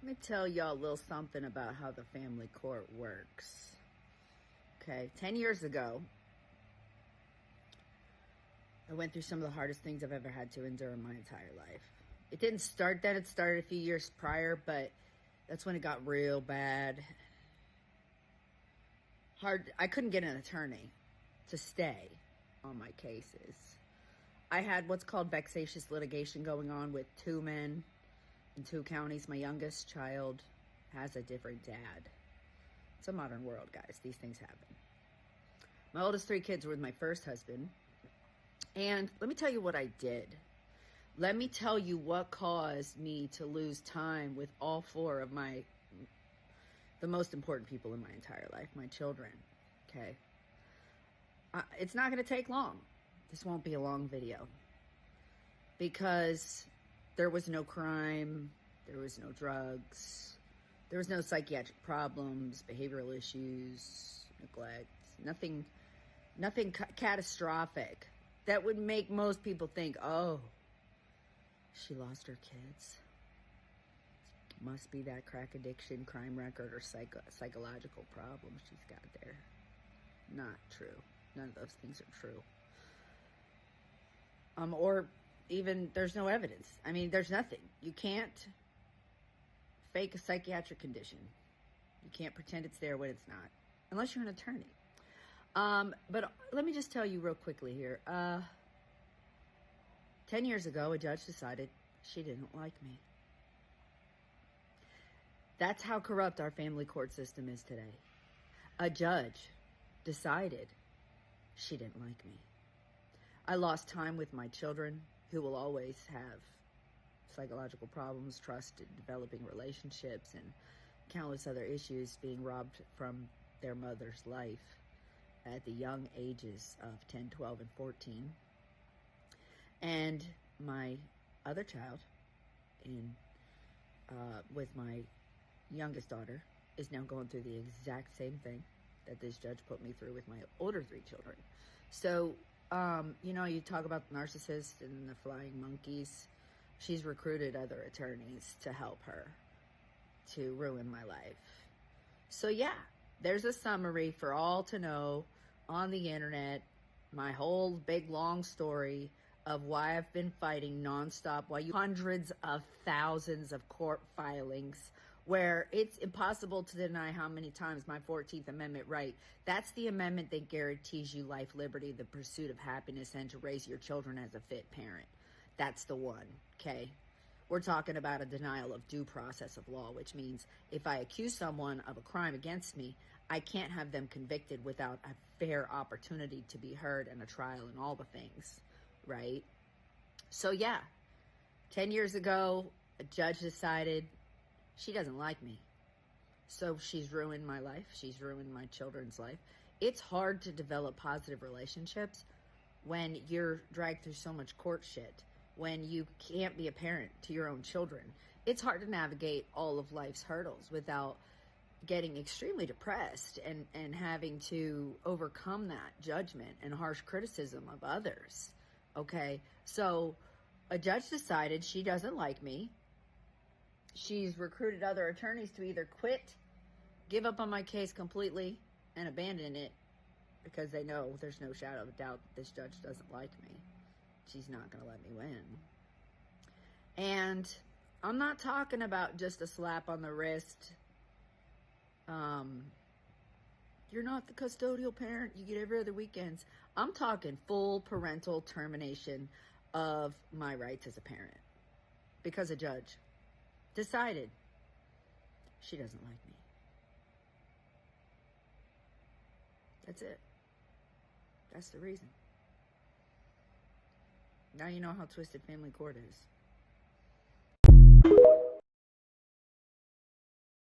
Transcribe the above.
Let me tell y'all a little something about how the family court works. Okay, 10 years ago, I went through some of the hardest things I've ever had to endure in my entire life. It didn't start then, it started a few years prior, but that's when it got real bad. I couldn't get an attorney to stay on my cases. I had what's called vexatious litigation going on with two men in two counties. My youngest child has a different dad. It's a modern world, guys. These things happen. My oldest three kids were with my first husband. And let me tell you what I did. Let me tell you what caused me to lose time with all four of the most important people in my entire life, my children. Okay. It's not going to take long. This won't be a long video. Because there was no crime, there was no drugs, there was no psychiatric problems, behavioral issues, neglect, nothing catastrophic that would make most people think, oh, she lost her kids. Must be that crack addiction, crime record, or psychological problem she's got there. Not true. None of those things are true. Or even there's no evidence. I mean, there's nothing. You can't fake a psychiatric condition. You can't pretend it's there when it's not, unless you're an attorney. But let me just tell you real quickly here. 10 years ago, a judge decided she didn't like me. That's how corrupt our family court system is today. A judge decided she didn't like me. I lost time with my children, who will always have psychological problems, trust in developing relationships, and countless other issues, being robbed from their mother's life at the young ages of 10, 12, and 14. And my other child, with my youngest daughter, is now going through the exact same thing that this judge put me through with my older three children. So, you talk about narcissists and the flying monkeys. She's recruited other attorneys to help her to ruin my life. So yeah, there's a summary for all to know on the internet, my whole big long story of why I've been fighting nonstop, why you hundreds of thousands of court filings where it's impossible to deny how many times my 14th Amendment right. That's the amendment that guarantees you life, liberty, the pursuit of happiness, and to raise your children as a fit parent. That's the one, okay? We're talking about a denial of due process of law, which means if I accuse someone of a crime against me, I can't have them convicted without a fair opportunity to be heard and a trial and all the things, right? So yeah, 10 years ago, a judge decided she doesn't like me. So she's ruined my life. She's ruined my children's life. It's hard to develop positive relationships when you're dragged through so much court shit, when you can't be a parent to your own children. It's hard to navigate all of life's hurdles without getting extremely depressed and having to overcome that judgment and harsh criticism of others. Okay, so a judge decided she doesn't like me. She's recruited other attorneys to either quit, give up on my case completely, and abandon it because they know there's no shadow of a doubt that this judge doesn't like me. She's not going to let me win. And I'm not talking about just a slap on the wrist. You're not the custodial parent. You get every other weekends. I'm talking full parental termination of my rights as a parent because a judge decided she doesn't like me. That's it. That's the reason. Now you know how twisted family court is.